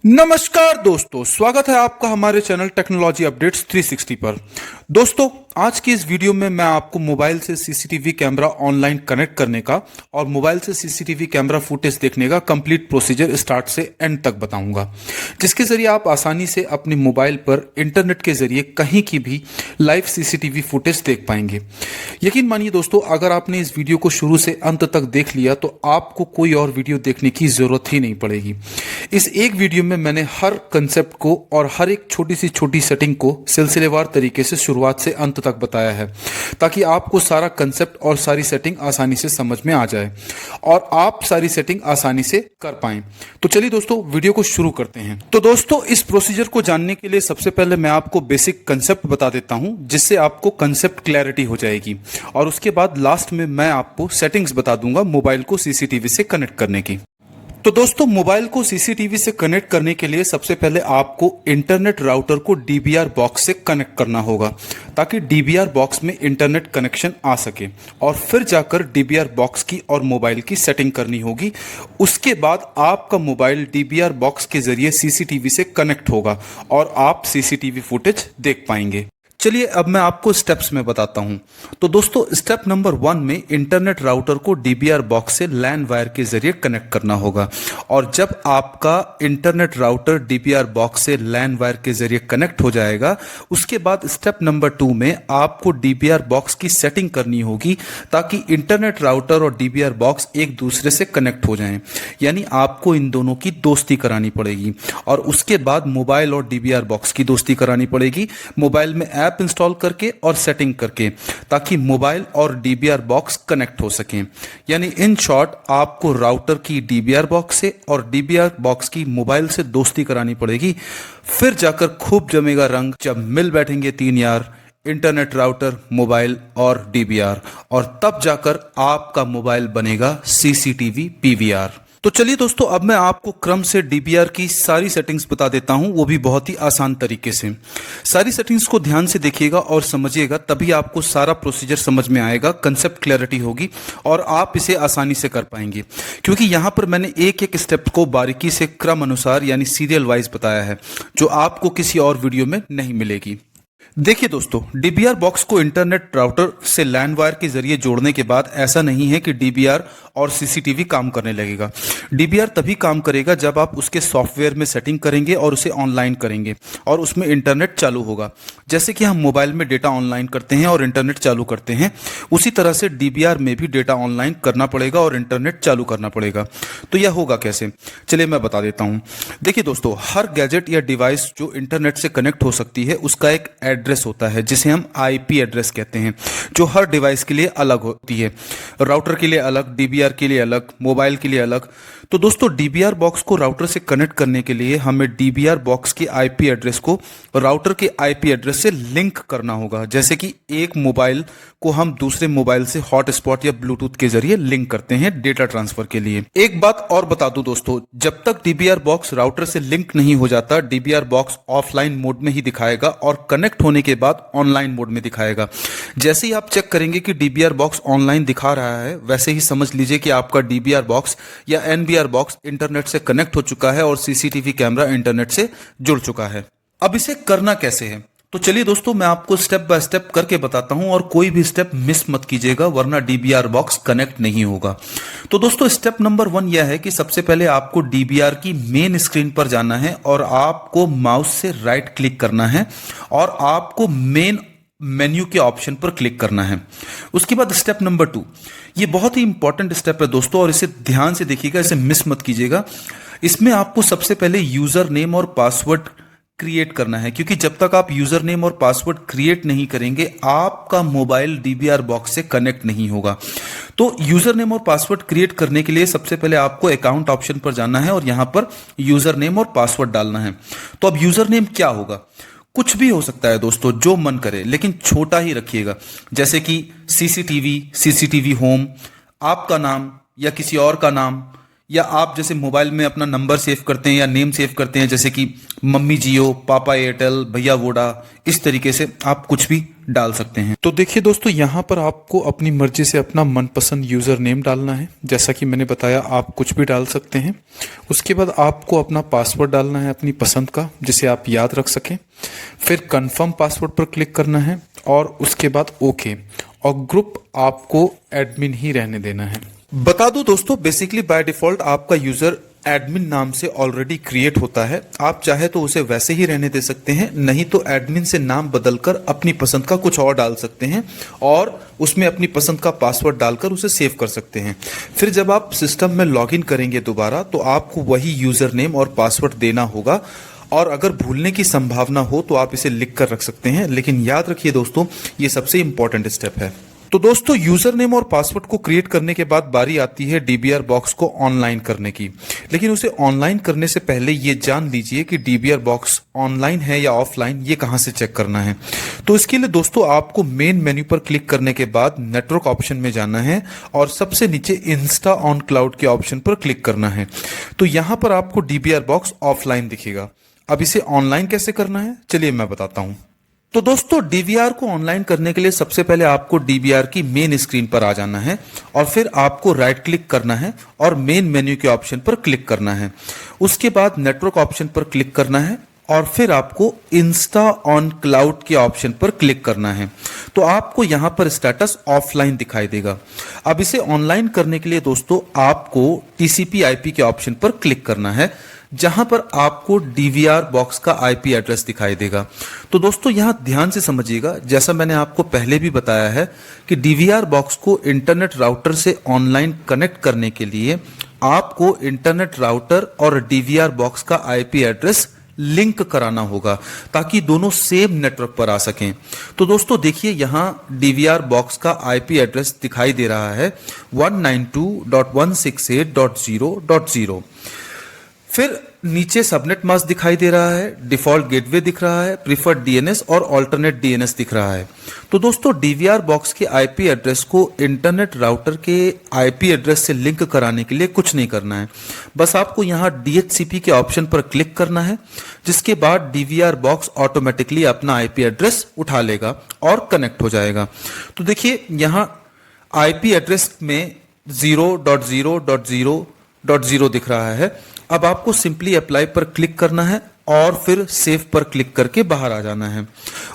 नमस्कार दोस्तों, स्वागत है आपका हमारे चैनल टेक्नोलॉजी अपडेट्स 360 पर। दोस्तों, आज की इस वीडियो में मैं आपको मोबाइल से सीसीटीवी कैमरा ऑनलाइन कनेक्ट करने का और मोबाइल से सीसीटीवी कैमरा फुटेज देखने का कंप्लीट प्रोसीजर स्टार्ट से एंड तक बताऊंगा, जिसके जरिए आप आसानी से अपने मोबाइल पर इंटरनेट के जरिए कहीं की भी लाइव सीसीटीवी फुटेज देख पाएंगे। यकीन मानिए दोस्तों, अगर आपने इस वीडियो को शुरू से अंत तक देख लिया तो आपको कोई और वीडियो देखने की जरूरत ही नहीं पड़ेगी। इस एक वीडियो में मैंने हर कंसेप्ट को और हर एक छोटी सेटिंग को सिलसिलेवार तरीके से शुरुआत से अंत तक बताया है, ताकि आपको सारा कंसेप्ट और सारी सेटिंग आसानी से समझ में आ जाए और आप सारी सेटिंग आसानी से कर पाएं। तो चलिए दोस्तों, वीडियो को शुरू करते हैं। तो दोस्तों, इस प्रोसीजर को जानने के लिए सबसे पहले मैं आपको बेसिक कंसेप्ट बता देता हूं, जिससे आपको कंसेप्ट क्लैरिटी हो जाएगी, और उसके बाद लास्ट में मैं आपको सेटिंग्स बता दूंगा मोबाइल को सीसीटीवी से कनेक्ट करने की। तो दोस्तों, मोबाइल को सीसीटीवी से कनेक्ट करने के लिए सबसे पहले आपको इंटरनेट राउटर को डीबीआर बॉक्स से कनेक्ट करना होगा, ताकि डीबीआर बॉक्स में इंटरनेट कनेक्शन आ सके, और फिर जाकर डीबीआर बॉक्स की और मोबाइल की सेटिंग करनी होगी। उसके बाद आपका मोबाइल डीबीआर बॉक्स के जरिए सीसीटीवी से कनेक्ट होगा और आप सीसीटीवी फुटेज देख पाएंगे। चलिए अब मैं आपको स्टेप्स में बताता हूं। तो दोस्तों, स्टेप नंबर 1 में इंटरनेट राउटर को डीबीआर बॉक्स से लैन वायर के जरिए कनेक्ट करना होगा, और जब आपका इंटरनेट राउटर डीबीआर बॉक्स से लैन वायर के जरिए कनेक्ट हो जाएगा, उसके बाद स्टेप नंबर 2 में आपको डीबीआर बॉक्स की सेटिंग करनी होगी, ताकि इंटरनेट राउटर और डीबीआर बॉक्स एक दूसरे से कनेक्ट हो जाएं। यानी आपको इन दोनों की दोस्ती करानी पड़ेगी, और उसके बाद मोबाइल और डीबीआर बॉक्स की दोस्ती करानी पड़ेगी, मोबाइल में ऐप इंस्टॉल करके और सेटिंग करके, ताकि मोबाइल और डीबीआर बॉक्स कनेक्ट हो सकें। यानी इन शॉर्ट, आपको राउटर की डीबीआर बॉक्स से और डीबीआर बॉक्स की मोबाइल से दोस्ती करानी पड़ेगी। फिर जाकर खूब जमेगा रंग, जब मिल बैठेंगे तीन यार, इंटरनेट राउटर, मोबाइल और डीबीआर, और तब जाकर आपका मोबाइल बनेगा सीसीटीवी पीवीआर। तो चलिए दोस्तों, अब मैं आपको क्रम से डीबीआर की सारी सेटिंग्स बता देता हूं, वो भी बहुत ही आसान तरीके से। सारी सेटिंग्स को ध्यान से देखिएगा और समझिएगा, तभी आपको सारा प्रोसीजर समझ में आएगा, कंसेप्ट क्लैरिटी होगी और आप इसे आसानी से कर पाएंगे। क्योंकि यहां पर मैंने एक एक स्टेप को बारीकी से क्रम अनुसार यानी सीरियल वाइज बताया है, जो आपको किसी और वीडियो में नहीं मिलेगी। देखिए दोस्तों, डीबीआर बॉक्स को इंटरनेट राउटर से लैन वायर के जरिए जोड़ने के बाद ऐसा नहीं है कि डीबीआर और सीसीटीवी काम करने लगेगा। डीबीआर तभी काम करेगा जब आप उसके सॉफ्टवेयर में सेटिंग करेंगे और उसे ऑनलाइन करेंगे, और उसमें इंटरनेट चालू होगा। जैसे कि हम मोबाइल में डेटा ऑनलाइन करते हैं और इंटरनेट चालू करते हैं, उसी तरह से डीबीआर में भी डेटा ऑनलाइन करना पड़ेगा और इंटरनेट चालू करना पड़ेगा। तो यह होगा कैसे, चलिए मैं बता देता हूं। देखिए दोस्तों, हर गैजेट या डिवाइस जो इंटरनेट से कनेक्ट हो सकती है, उसका एक एड्रेस होता है, जिसे हम आईपी एड्रेस कहते हैं, जो हर डिवाइस के लिए अलग होती है। राउटर के लिए अलग, डीबीआर के लिए अलग, मोबाइल के लिए अलग। तो दोस्तों, डीबीआर बॉक्स को राउटर से कनेक्ट करने के लिए हमें डीबीआर बॉक्स की आईपी एड्रेस को राउटर के आईपी एड्रेस से लिंक करना होगा। जैसे कि एक मोबाइल को हम दूसरे मोबाइल से हॉटस्पॉट या ब्लूटूथ के जरिए लिंक करते हैं डेटा ट्रांसफर के लिए। एक बात और बता दूं दोस्तों, जब तक डीबीआर बॉक्स राउटर से लिंक नहीं हो जाता, डीबीआर बॉक्स ऑफलाइन मोड में ही दिखाएगा और कनेक्ट होने के बाद ऑनलाइन मोड में दिखाएगा। जैसे ही आप चेक करेंगे कि डीबीआर बॉक्स ऑनलाइन दिखा रहा है, वैसे ही समझ लीजिए कि आपका डीबीआर बॉक्स या एनबीआर बॉक्स इंटरनेट से कनेक्ट हो चुका है और सीसीटीवी कैमरा इंटरनेट से जुड़ चुका है। अब इसे करना कैसे है, तो चलिए दोस्तों, मैं आपको स्टेप बाय स्टेप करके बताता हूं, और कोई भी स्टेप मिस मत कीजिएगा, वरना डीबीआर बॉक्स कनेक्ट नहीं होगा। तो दोस्तों, स्टेप नंबर 1 यह है कि सबसे पहले आपको डीबीआर की मेन स्क्रीन पर जाना है और आपको माउस से राइट क्लिक करना है और आपको मेन मेन्यू के ऑप्शन पर क्लिक करना है। उसके बाद स्टेप नंबर 2, ये बहुत ही इंपॉर्टेंट स्टेप है दोस्तों, और इसे ध्यान से देखिएगा, इसे मिस मत कीजिएगा। इसमें आपको सबसे पहले यूजर नेम और पासवर्ड क्रिएट करना है, क्योंकि जब तक आप यूजर नेम और पासवर्ड क्रिएट नहीं करेंगे, आपका मोबाइल डीबीआर बॉक्स से कनेक्ट नहीं होगा। तो यूजर नेम और पासवर्ड क्रिएट करने के लिए सबसे पहले आपको अकाउंट ऑप्शन पर जाना है और यहां पर यूजर नेम और पासवर्ड डालना है। तो अब यूजर नेम क्या होगा, कुछ भी हो सकता है दोस्तों, जो मन करे, लेकिन छोटा ही रखिएगा। जैसे कि सीसीटीवी, सीसीटीवी होम, आपका नाम या किसी और का नाम, या आप जैसे मोबाइल में अपना नंबर सेव करते हैं या नेम सेव करते हैं, जैसे कि मम्मी जियो, पापा एयरटेल, भैया वोडा, इस तरीके से आप कुछ भी डाल सकते हैं। तो देखिए दोस्तों, यहाँ पर आपको अपनी मर्जी से अपना मनपसंद यूज़र नेम डालना है। जैसा कि मैंने बताया, आप कुछ भी डाल सकते हैं। उसके बाद आपको अपना पासवर्ड डालना है अपनी पसंद का, जिसे आप याद रख सकें। फिर कंफर्म पासवर्ड पर क्लिक करना है और उसके बाद ओके, और ग्रुप आपको एडमिन ही रहने देना है। बता दूं दोस्तों, बेसिकली बाय डिफॉल्ट आपका यूजर एडमिन नाम से ऑलरेडी क्रिएट होता है। आप चाहे तो उसे वैसे ही रहने दे सकते हैं, नहीं तो एडमिन से नाम बदलकर अपनी पसंद का कुछ और डाल सकते हैं और उसमें अपनी पसंद का पासवर्ड डालकर उसे सेव कर सकते हैं। फिर जब आप सिस्टम में लॉगिन करेंगे दोबारा, तो आपको वही यूजर नेम और पासवर्ड देना होगा, और अगर भूलने की संभावना हो तो आप इसे लिख कर रख सकते हैं। लेकिन याद रखिए दोस्तों, ये सबसे इंपॉर्टेंट स्टेप है। तो दोस्तों, यूजर नेम और पासवर्ड को क्रिएट करने के बाद बारी आती है डीबीआर बॉक्स को ऑनलाइन करने की। लेकिन उसे ऑनलाइन करने से पहले ये जान लीजिए कि डीबीआर बॉक्स ऑनलाइन है या ऑफलाइन, ये कहां से चेक करना है। तो इसके लिए दोस्तों, आपको मेन मेन्यू पर क्लिक करने के बाद नेटवर्क ऑप्शन में जाना है और सबसे नीचे इंस्टा ऑन क्लाउड के ऑप्शन पर क्लिक करना है। तो यहां पर आपको डीबीआर बॉक्स ऑफलाइन दिखेगा। अब इसे ऑनलाइन कैसे करना है, चलिए मैं बताता हूं। तो दोस्तों, डीवीआर को ऑनलाइन करने के लिए सबसे पहले आपको डीवीआर की मेन स्क्रीन पर आ जाना है और फिर आपको राइट क्लिक करना है और मेन मेन्यू के ऑप्शन पर क्लिक करना है। उसके बाद नेटवर्क ऑप्शन पर क्लिक करना है और फिर आपको इंस्टा ऑन क्लाउड के ऑप्शन पर क्लिक करना है। तो आपको यहां पर स्टेटस ऑफलाइन दिखाई देगा। अब इसे ऑनलाइन करने के लिए दोस्तों, आपको टीसीपी आईपी के ऑप्शन पर क्लिक करना है, जहां पर आपको डीवीआर बॉक्स का आईपी एड्रेस दिखाई देगा। तो दोस्तों, यहां ध्यान से समझिएगा, जैसा मैंने आपको पहले भी बताया है कि डीवीआर बॉक्स को इंटरनेट राउटर से ऑनलाइन कनेक्ट करने के लिए आपको इंटरनेट राउटर और डीवीआर बॉक्स का आईपी एड्रेस लिंक कराना होगा, ताकि दोनों सेम नेटवर्क पर आ सकें। तो दोस्तों देखिए, यहां डीवीआर बॉक्स का आईपी एड्रेस दिखाई दे रहा है 192.168.0.0। फिर नीचे सबनेट मास्क दिखाई दे रहा है, डिफॉल्ट गेटवे दिख रहा है, प्रीफर्ड डीएनएस और अल्टरनेट डीएनएस दिख रहा है। तो दोस्तों, डीवीआर बॉक्स के आईपी एड्रेस को इंटरनेट राउटर के आईपी एड्रेस से लिंक कराने के लिए कुछ नहीं करना है। बस आपको यहां डीएचसीपी के ऑप्शन पर क्लिक करना है, जिसके बाद डीवीआर बॉक्स ऑटोमेटिकली अपना आईपी एड्रेस उठा लेगा और कनेक्ट हो जाएगा। तो देखिए, यहां आईपी एड्रेस में 0.0.0.0 दिख रहा है। अब आपको सिंपली अप्लाई पर क्लिक करना है और फिर सेव पर क्लिक करके बाहर आ जाना है।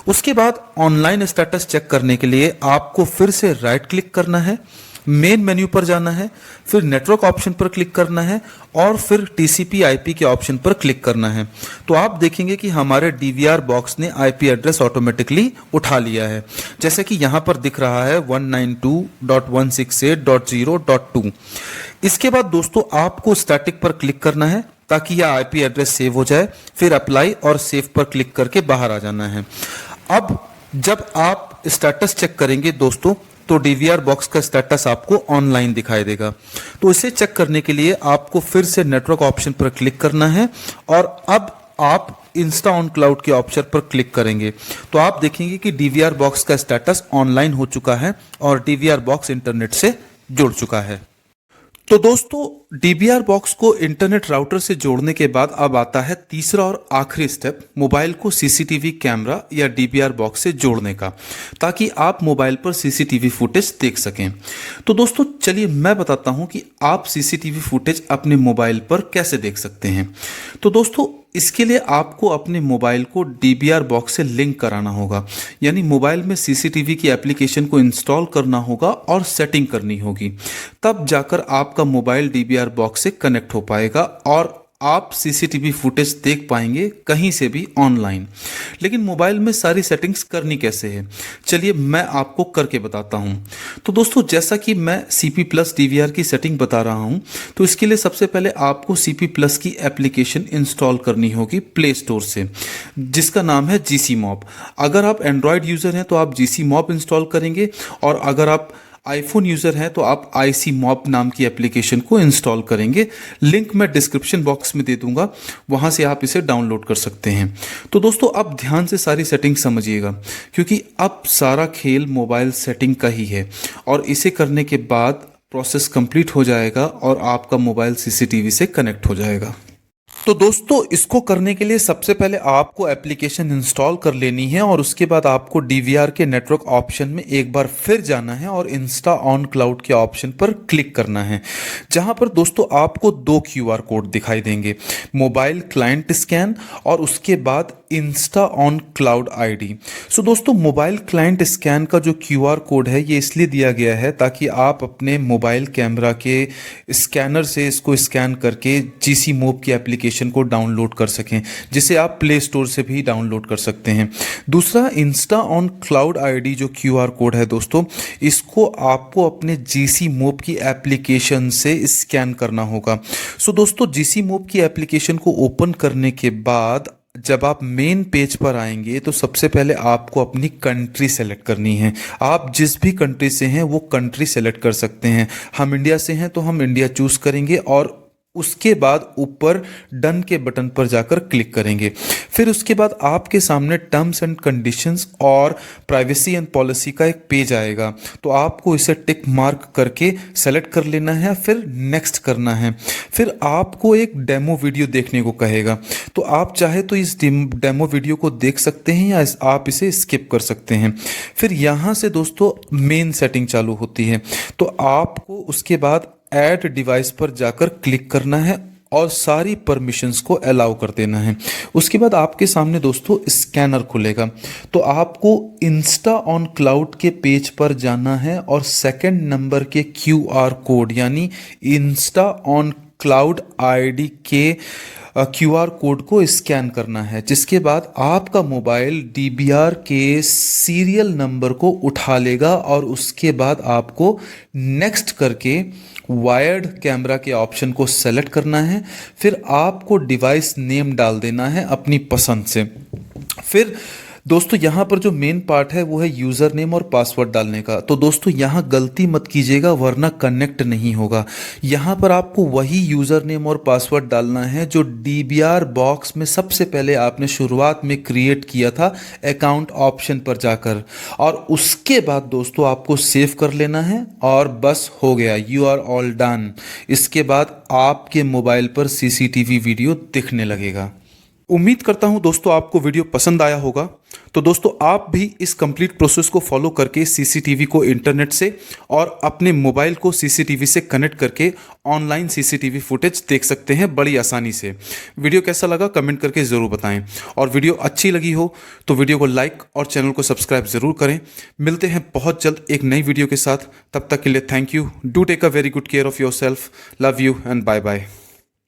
उसके बाद ऑनलाइन स्टेटस चेक करने के लिए आपको फिर से राइट क्लिक करना है, मेन मेन्यू पर जाना है, फिर नेटवर्क ऑप्शन पर क्लिक करना है और फिर टीसीपी आईपी के ऑप्शन पर क्लिक करना है। तो आप देखेंगे कि हमारे डीवीआर बॉक्स ने आईपी एड्रेस ऑटोमेटिकली उठा लिया है, जैसे कि यहां पर दिख रहा है 192.168.0.2। इसके बाद दोस्तों, आपको स्टैटिक पर क्लिक करना है ताकि यह आईपी एड्रेस सेव हो जाए, फिर अप्लाई और सेव पर क्लिक करके बाहर आ जाना है। अब जब आप स्टेटस चेक करेंगे दोस्तों, तो डीवीआर बॉक्स का स्टेटस आपको ऑनलाइन दिखाई देगा। तो इसे चेक करने के लिए आपको फिर से नेटवर्क ऑप्शन पर क्लिक करना है और अब आप इंस्टा ऑन क्लाउड के ऑप्शन पर क्लिक करेंगे तो आप देखेंगे कि डीवीआर बॉक्स का स्टेटस ऑनलाइन हो चुका है और डीवीआर बॉक्स इंटरनेट से जुड़ चुका है। तो दोस्तों, डीबीआर बॉक्स को इंटरनेट राउटर से जोड़ने के बाद अब आता है तीसरा और आखिरी स्टेप, मोबाइल को सीसीटीवी कैमरा या डीबीआर बॉक्स से जोड़ने का, ताकि आप मोबाइल पर सीसीटीवी फुटेज देख सकें। तो दोस्तों चलिए मैं बताता हूं कि आप सीसीटीवी फुटेज अपने मोबाइल पर कैसे देख सकते हैं। तो दोस्तों, इसके लिए आपको अपने मोबाइल को डीबीआर बॉक्स से लिंक कराना होगा, यानी मोबाइल में सीसीटीवी की एप्लीकेशन को इंस्टॉल करना होगा और सेटिंग करनी होगी। तब जाकर आपका मोबाइल डीबीआर बॉक्स से कनेक्ट हो पाएगा और आप सीसीटीवी फुटेज देख पाएंगे कहीं से भी ऑनलाइन। लेकिन मोबाइल में सारी सेटिंग्स करनी कैसे है, चलिए मैं आपको करके बताता हूं। तो दोस्तों, जैसा कि मैं CP+ DVR की सेटिंग बता रहा हूं, तो इसके लिए सबसे पहले आपको CP+ की एप्लीकेशन इंस्टॉल करनी होगी प्ले स्टोर से, जिसका नाम है GCMob। अगर आप एंड्रॉयड यूज़र हैं तो आप GCMob इंस्टॉल करेंगे और अगर आप आईफोन यूज़र हैं तो आप ICMob नाम की एप्लीकेशन को इंस्टॉल करेंगे। लिंक मैं डिस्क्रिप्शन बॉक्स में दे दूंगा, वहां से आप इसे डाउनलोड कर सकते हैं। तो दोस्तों, अब ध्यान से सारी सेटिंग समझिएगा, क्योंकि अब सारा खेल मोबाइल सेटिंग का ही है और इसे करने के बाद प्रोसेस कंप्लीट हो जाएगा और आपका मोबाइल सीसीटीवी से कनेक्ट हो जाएगा। तो दोस्तों, इसको करने के लिए सबसे पहले आपको एप्लीकेशन इंस्टॉल कर लेनी है और उसके बाद आपको डीवीआर के नेटवर्क ऑप्शन में एक बार फिर जाना है और इंस्टा ऑन क्लाउड के ऑप्शन पर क्लिक करना है, जहां पर दोस्तों आपको 2 क्यूआर कोड दिखाई देंगे, मोबाइल क्लाइंट स्कैन और उसके बाद इंस्टा ऑन क्लाउड आईडी। सो दोस्तों, मोबाइल क्लाइंट स्कैन का जो क्यूआर कोड है ये इसलिए दिया गया है ताकि आप अपने मोबाइल कैमरा के स्कैनर से इसको स्कैन करके जीसी मूव की एप्लीकेशन को डाउनलोड कर सकें, जिसे आप प्ले स्टोर से भी डाउनलोड कर सकते हैं। दूसरा, इंस्टा ऑन क्लाउड आईडी जो क्यूआर कोड है दोस्तों, इसको आपको अपने जीसी मूव की एप्लीकेशन से स्कैन करना होगा। सो दोस्तों, जीसी मूव की एप्लीकेशन को ओपन करने के बाद जब आप मेन पेज पर आएंगे तो सबसे पहले आपको अपनी कंट्री सेलेक्ट करनी है। आप जिस भी कंट्री से हैं वो कंट्री सेलेक्ट कर सकते हैं। हम इंडिया से हैं तो हम इंडिया चूज करेंगे और उसके बाद ऊपर डन के बटन पर जाकर क्लिक करेंगे। फिर उसके बाद आपके सामने टर्म्स एंड कंडीशंस और प्राइवेसी एंड पॉलिसी का एक पेज आएगा, तो आपको इसे टिक मार्क करके सेलेक्ट कर लेना है, फिर नेक्स्ट करना है। फिर आपको एक डेमो वीडियो देखने को कहेगा, तो आप चाहे तो इस डेमो वीडियो को देख सकते हैं या आप इसे स्किप कर सकते हैं। फिर यहाँ से दोस्तों मेन सेटिंग चालू होती है, तो आपको उसके बाद ऐड डिवाइस पर जाकर क्लिक करना है और सारी परमिशंस को अलाउ कर देना है। उसके बाद आपके सामने दोस्तों स्कैनर खुलेगा, तो आपको इंस्टा ऑन क्लाउड के पेज पर जाना है और सेकंड नंबर के क्यूआर कोड यानी इंस्टा ऑन क्लाउड आईडी के क्यूआर कोड को स्कैन करना है, जिसके बाद आपका मोबाइल डीबीआर के सीरियल नंबर को उठा लेगा और उसके बाद आपको नेक्स्ट करके वायर्ड कैमरा के ऑप्शन को सेलेक्ट करना है। फिर आपको डिवाइस नेम डाल देना है अपनी पसंद से। फिर दोस्तों यहाँ पर जो मेन पार्ट है वो है यूज़र नेम और पासवर्ड डालने का। तो दोस्तों यहाँ गलती मत कीजिएगा वरना कनेक्ट नहीं होगा। यहाँ पर आपको वही यूज़र नेम और पासवर्ड डालना है जो डीबीआर बॉक्स में सबसे पहले आपने शुरुआत में क्रिएट किया था अकाउंट ऑप्शन पर जाकर, और उसके बाद दोस्तों आपको सेव कर लेना है और बस हो गया, यू आर ऑल डन। इसके बाद आपके मोबाइल पर सीसीटीवी वीडियो दिखने लगेगा। उम्मीद करता हूं दोस्तों आपको वीडियो पसंद आया होगा। तो दोस्तों आप भी इस कंप्लीट प्रोसेस को फॉलो करके सीसीटीवी को इंटरनेट से और अपने मोबाइल को सीसीटीवी से कनेक्ट करके ऑनलाइन सीसीटीवी फुटेज देख सकते हैं बड़ी आसानी से। वीडियो कैसा लगा कमेंट करके ज़रूर बताएं, और वीडियो अच्छी लगी हो तो वीडियो को लाइक और चैनल को सब्सक्राइब ज़रूर करें। मिलते हैं बहुत जल्द एक नई वीडियो के साथ, तब तक के लिए thank you. Do take a very good care of yourself. Love you and bye bye.